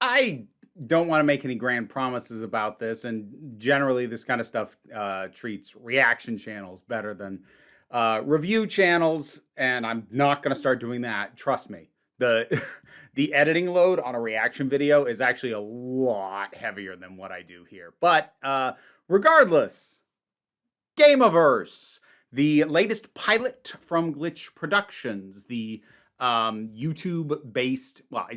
I don't want to make any grand promises about this, and generally this kind of stuff treats reaction channels better than review channels, and I'm not going to start doing that. Trust me. The the editing load on a reaction video is actually a lot heavier than what I do here. But regardless, Gameoverse, the latest pilot from Glitch Productions, the YouTube-based, well,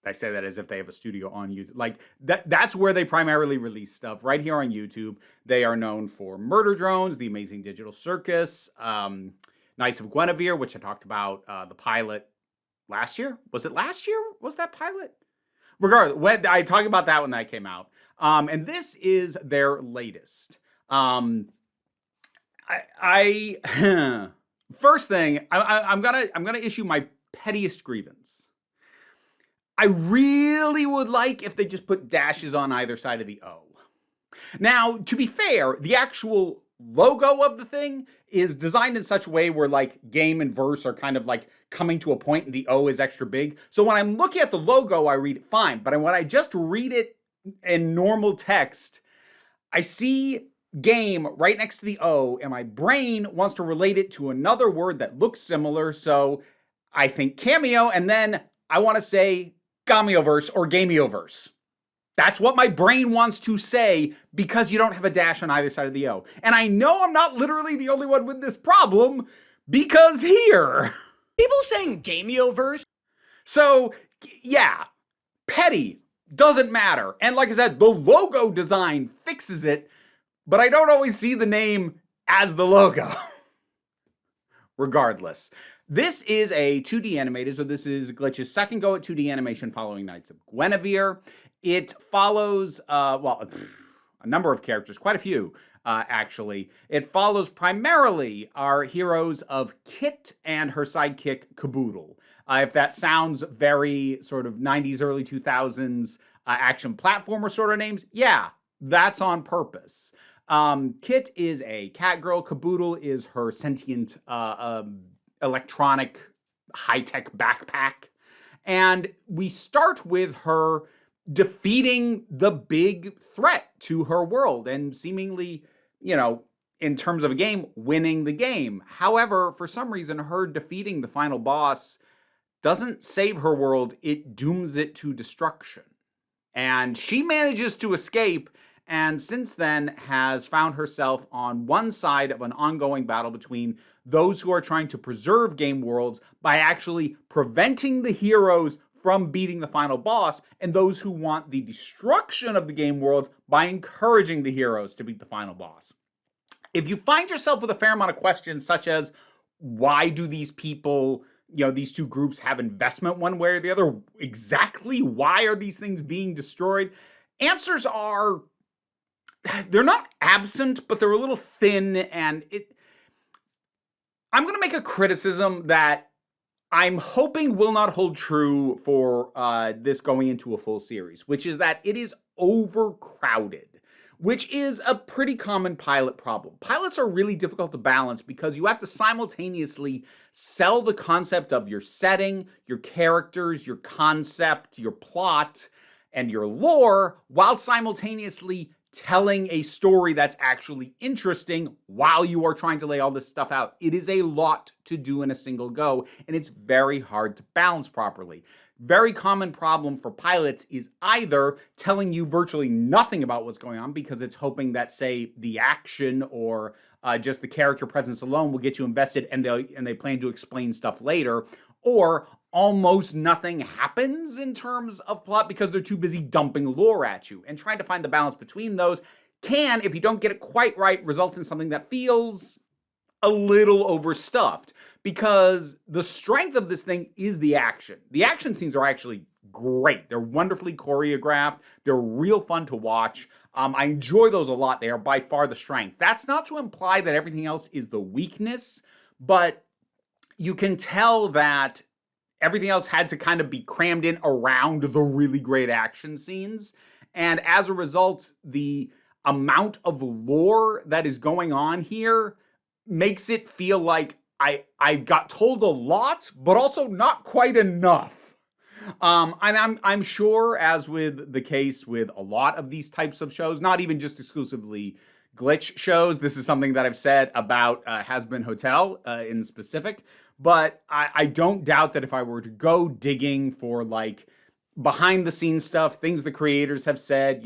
I say that as if they have a studio on YouTube. Like, that's where they primarily release stuff, right here on YouTube. They are known for Murder Drones, The Amazing Digital Circus, Knights of Guinevere, which I talked about the pilot last year. Was it last year? Was that pilot? Regardless, I talked about that when that came out. And this is their latest. First thing, I'm gonna issue my pettiest grievance. I really would like if they just put dashes on either side of the O. Now, to be fair, the actual logo of the thing is designed in such a way where like game and verse are kind of like coming to a point and the O is extra big. So when I'm looking at the logo, I read it fine. But when I just read it in normal text, I see game right next to the O, and my brain wants to relate it to another word that looks similar. So I think cameo, and then I want to say Gameoverse or Gameoverse. That's what my brain wants to say because you don't have a dash on either side of the O. And I know I'm not literally the only one with this problem because here. People saying Gameoverse. So, yeah, petty, doesn't matter. And like I said, the logo design fixes it, but I don't always see the name as the logo. Regardless. This is a 2D animated, so this is Glitch's second go at 2D animation following Knights of Guinevere. It follows, a number of characters, quite a few, actually. It follows primarily our heroes of Kit and her sidekick, Caboodle. If that sounds very sort of 90s, early 2000s action platformer sort of names, yeah, that's on purpose. Kit is a cat girl. Caboodle is her sentient electronic high-tech backpack. And we start with her defeating the big threat to her world and seemingly, in terms of a game, winning the game. However, for some reason, her defeating the final boss doesn't save her world, it dooms it to destruction. And she manages to escape, and since then has found herself on one side of an ongoing battle between those who are trying to preserve game worlds by actually preventing the heroes from beating the final boss, and those who want the destruction of the game worlds by encouraging the heroes to beat the final boss. If you find yourself with a fair amount of questions such as, why do these people, these two groups have investment one way or the other? Exactly why are these things being destroyed? Answers are, they're not absent, but they're a little thin, and I'm going to make a criticism that I'm hoping will not hold true for this going into a full series, which is that it is overcrowded, which is a pretty common pilot problem. Pilots are really difficult to balance because you have to simultaneously sell the concept of your setting, your characters, your concept, your plot, and your lore, while simultaneously telling a story that's actually interesting while you are trying to lay all this stuff out. It is a lot to do in a single go, and it's very hard to balance properly. Very common problem for pilots is either telling you virtually nothing about what's going on because it's hoping that, say, the action or just the character presence alone will get you invested, and they plan to explain stuff later, or almost nothing happens in terms of plot because they're too busy dumping lore at you. And trying to find the balance between those can, if you don't get it quite right, result in something that feels a little overstuffed. Because the strength of this thing is the action. The action scenes are actually great. They're wonderfully choreographed. They're real fun to watch. I enjoy those a lot. They are by far the strength. That's not to imply that everything else is the weakness, but you can tell that everything else had to kind of be crammed in around the really great action scenes. And as a result, the amount of lore that is going on here makes it feel like I got told a lot, but also not quite enough. And I'm sure, as with the case with a lot of these types of shows, not even just exclusively glitch shows. This is something that I've said about Has Been Hotel in specific. But I don't doubt that if I were to go digging for like behind the scenes stuff, things the creators have said,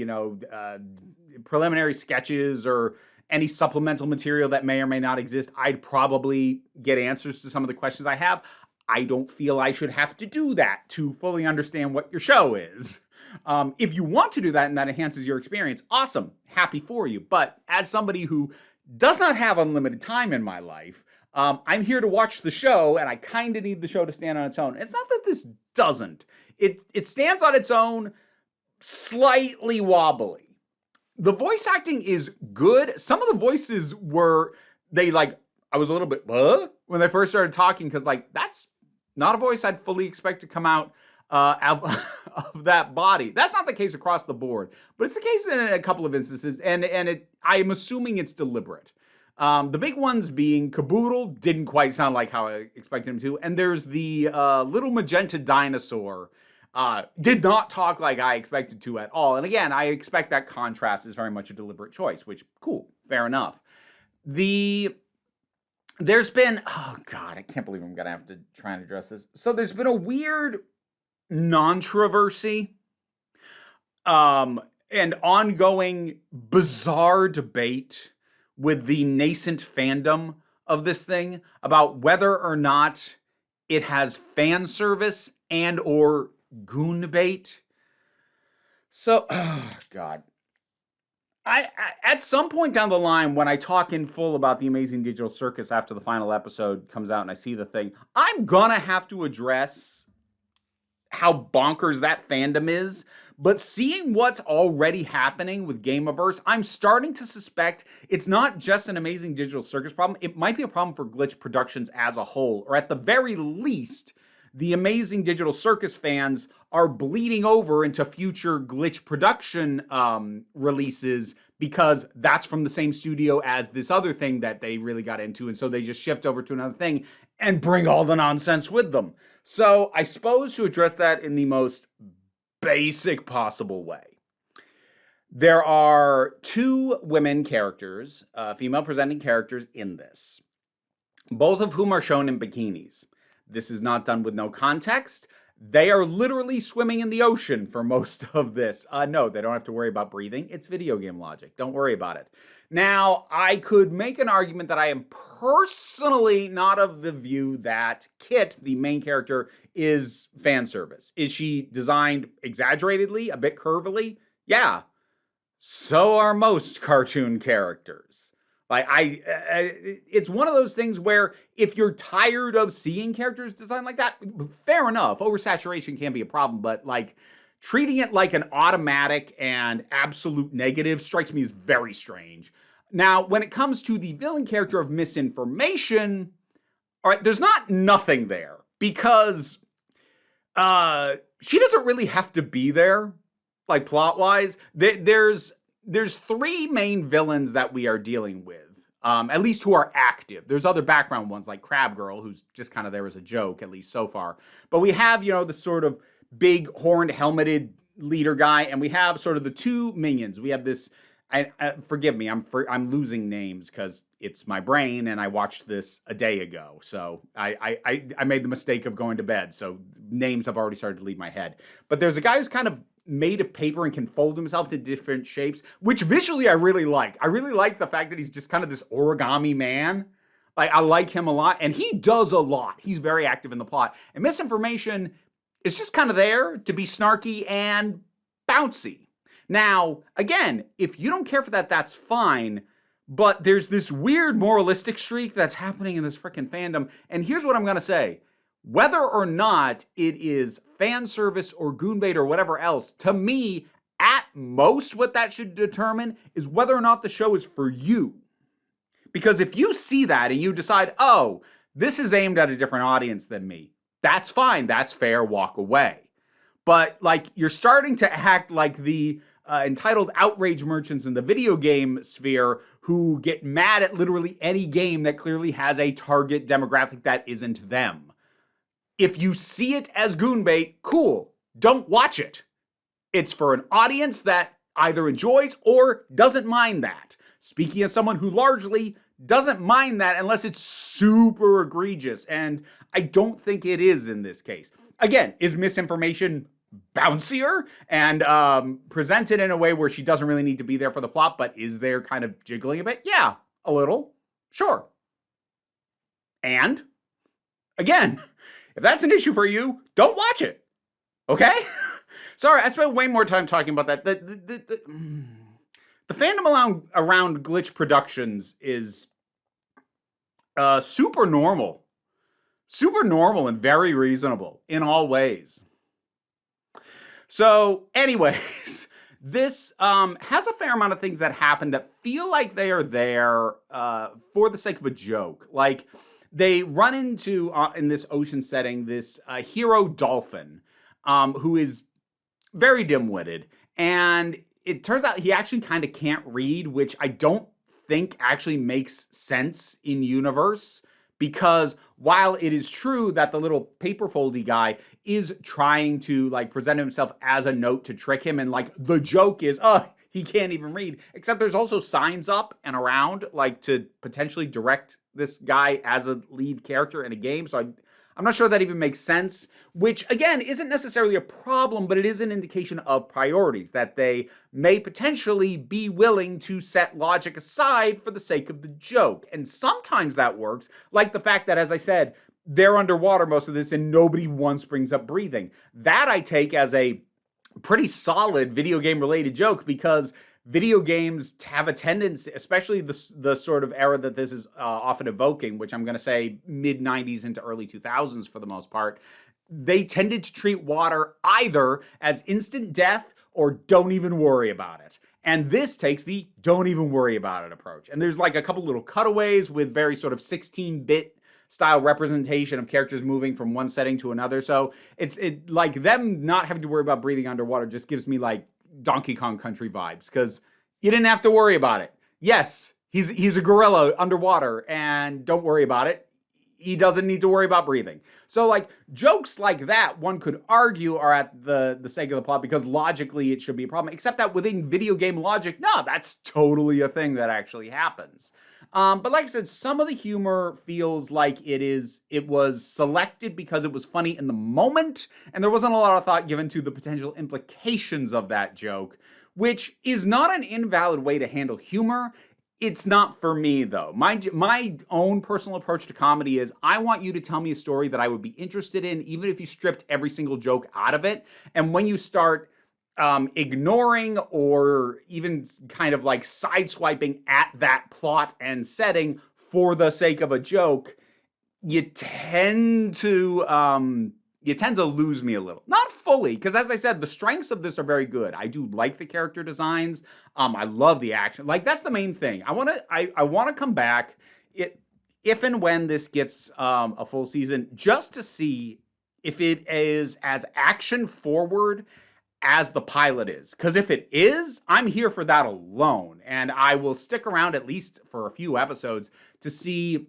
preliminary sketches or any supplemental material that may or may not exist, I'd probably get answers to some of the questions I have. I don't feel I should have to do that to fully understand what your show is. If you want to do that and that enhances your experience, awesome, happy for you. But as somebody who does not have unlimited time in my life, I'm here to watch the show, and I kind of need the show to stand on its own. It's not that this doesn't. It stands on its own, slightly wobbly. The voice acting is good. Some of the voices were, I was a little bit, when they first started talking, because that's not a voice I'd fully expect to come out of that body. That's not the case across the board, but it's the case in a couple of instances, and I'm assuming it's deliberate. The big ones being Caboodle didn't quite sound like how I expected him to, and there's the little magenta dinosaur. Did not talk like I expected to at all. And again, I expect that contrast is very much a deliberate choice, which, cool, fair enough. There's been, oh God, I can't believe I'm going to have to try and address this. So there's been a weird controversy and ongoing bizarre debate with the nascent fandom of this thing about whether or not it has fan service and or goon bait. So, oh God. I at some point down the line, when I talk in full about the Amazing Digital Circus after the final episode comes out and I see the thing, I'm gonna have to address how bonkers that fandom is. But seeing what's already happening with Gameoverse, I'm starting to suspect it's not just an Amazing Digital Circus problem. It might be a problem for Glitch Productions as a whole, or at the very least, the Amazing Digital Circus fans are bleeding over into future Glitch production releases because that's from the same studio as this other thing that they really got into. And so they just shift over to another thing and bring all the nonsense with them. So I suppose to address that in the most basic possible way, there are two women characters, female presenting characters in this, both of whom are shown in bikinis. This is not done with no context. They are literally swimming in the ocean for most of this. No, they don't have to worry about breathing. It's video game logic. Don't worry about it. Now, I could make an argument that I am personally not of the view that Kit, the main character, is fan service. Is she designed exaggeratedly, a bit curvily? Yeah. So are most cartoon characters. It's one of those things where if you're tired of seeing characters designed like that, fair enough. Oversaturation can be a problem, but treating it like an automatic and absolute negative strikes me as very strange. Now, when it comes to the villain character of Misinformation, all right, there's not nothing there because she doesn't really have to be there, plot-wise. There's three main villains that we are dealing with, at least who are active. There's other background ones like Crab Girl, who's just kind of there as a joke, at least so far. But we have, the sort of big horned helmeted leader guy, and we have sort of the two minions. We have this, forgive me, I'm losing names because it's my brain and I watched this a day ago. So I made the mistake of going to bed. So names have already started to leave my head. But there's a guy who's kind of made of paper and can fold himself to different shapes, which visually I really like. I really like the fact that he's just kind of this origami man. I like him a lot, and he does a lot. He's very active in the plot. And Misinformation is just kind of there to be snarky and bouncy. Now, again, if you don't care for that, that's fine. But there's this weird moralistic streak that's happening in this freaking fandom. And here's what I'm going to say. Whether or not it is fan service or goonbait or whatever else, to me, at most what that should determine is whether or not the show is for you. Because if you see that and you decide, oh, this is aimed at a different audience than me, that's fine, that's fair, walk away. But you're starting to act like the entitled outrage merchants in the video game sphere who get mad at literally any game that clearly has a target demographic that isn't them. If you see it as goon bait, cool. Don't watch it. It's for an audience that either enjoys or doesn't mind that. Speaking as someone who largely doesn't mind that unless it's super egregious, and I don't think it is in this case. Again, is misinformation bouncier and presented in a way where she doesn't really need to be there for the plot, but is there kind of jiggling a bit? Yeah, a little. Sure. And again, if that's an issue for you, don't watch it. Okay? Sorry, I spent way more time talking about that. The fandom around Glitch Productions is super normal. Super normal and very reasonable in all ways. So, anyways, this has a fair amount of things that happen that feel like they are there for the sake of a joke. Like, they run into, in this ocean setting, this hero dolphin who is very dim-witted. And it turns out he actually kind of can't read, which I don't think actually makes sense in universe. Because while it is true that the little paper foldy guy is trying to like present himself as a note to trick him, and like the joke is, he can't even read, except there's also signs up and around like to potentially direct this guy as a lead character in a game. So I'm not sure that even makes sense, which again isn't necessarily a problem, but it is an indication of priorities, that they may potentially be willing to set logic aside for the sake of the joke. And sometimes that works, like the fact that, as I said, they're underwater most of this and nobody once brings up breathing. That I take as a pretty solid video game related joke, because video games have a tendency, especially the sort of era that this is often evoking, which I'm going to say mid-90s into early 2000s for the most part, they tended to treat water either as instant death or don't even worry about it. And this takes the don't even worry about it approach. And there's like a couple little cutaways with very sort of 16-bit style representation of characters moving from one setting to another. So it's like them not having to worry about breathing underwater just gives me like Donkey Kong Country vibes, because you didn't have to worry about it. Yes, he's a gorilla underwater, and don't worry about it. He doesn't need to worry about breathing. So like jokes like that, one could argue, are at the sake of the plot because logically it should be a problem, except that within video game logic, no, that's totally a thing that actually happens. But like I said, some of the humor feels like it was selected because it was funny in the moment, and there wasn't a lot of thought given to the potential implications of that joke, which is not an invalid way to handle humor. It's not for me, though. My own personal approach to comedy is I want you to tell me a story that I would be interested in, even if you stripped every single joke out of it. And when you start ignoring or even kind of like sideswiping at that plot and setting for the sake of a joke, you tend to lose me a little. Not fully, because as I said, the strengths of this are very good. I do like the character designs. I love the action. Like, that's the main thing. I want to come back if and when this gets a full season, just to see if it is as action forward as the pilot is. Because if it is, I'm here for that alone. And I will stick around at least for a few episodes to see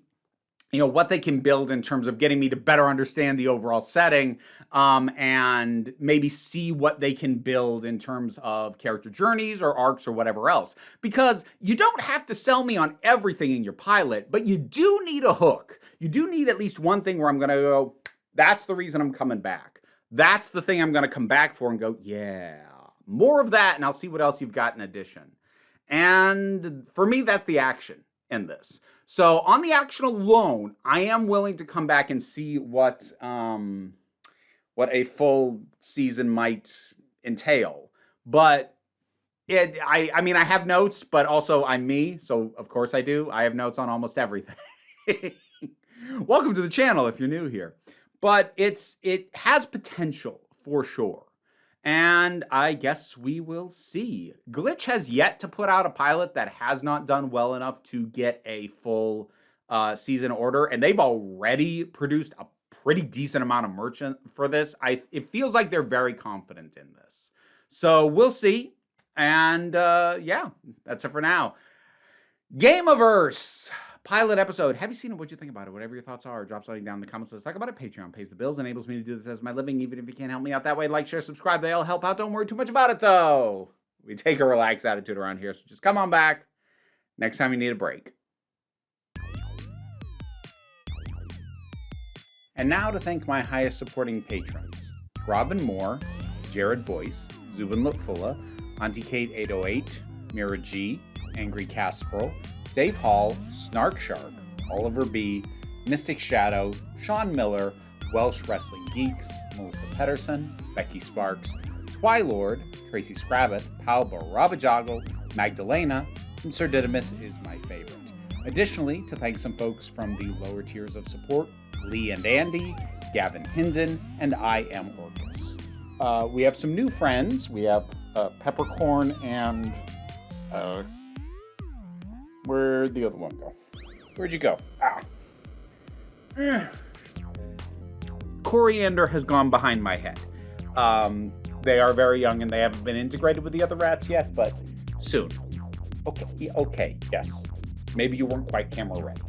what they can build in terms of getting me to better understand the overall setting, and maybe see what they can build in terms of character journeys or arcs or whatever else. Because you don't have to sell me on everything in your pilot, but you do need a hook. You do need at least one thing where I'm going to go, that's the reason I'm coming back. That's the thing I'm going to come back for and go, yeah, more of that, and I'll see what else you've got in addition. And for me, that's the action in this. So on the action alone, I am willing to come back and see what a full season might entail. But I mean, I have notes, but also I'm me, so of course I do. I have notes on almost everything. Welcome to the channel if you're new here. But it has potential for sure. And I guess we will see. Glitch has yet to put out a pilot that has not done well enough to get a full season order, and they've already produced a pretty decent amount of merchant for this. It feels like they're very confident in this. So we'll see. And yeah, that's it for now. Gameoverse. pilot episode. Have you seen it? What'd you think about it? Whatever your thoughts are, drop something down in the comments. Let's talk about it. Patreon pays the bills, enables me to do this as my living, even if you can't help me out that way. Like, share, subscribe. They all help out. Don't worry too much about it, though. We take a relaxed attitude around here, so just come on back next time you need a break. And now to thank my highest supporting patrons. Robin Moore, Jared Boyce, Zubin Lutfula, Auntie Kate 808, Mira G, Angry Casperl, Dave Hall, Snark Shark, Oliver B, Mystic Shadow, Sean Miller, Welsh Wrestling Geeks, Melissa Pedersen, Becky Sparks, Twylord, Tracy Scrabbit, Paul Barabajoggle, Magdalena, and Sir Didymus is my favorite. Additionally, to thank some folks from the lower tiers of support, Lee and Andy, Gavin Hinden, and I Am Orcus. We have some new friends. We have Peppercorn and where'd the other one go? Where'd you go? Coriander has gone behind my head. They are very young and they haven't been integrated with the other rats yet, but soon. Okay, yes. Maybe you weren't quite camera ready.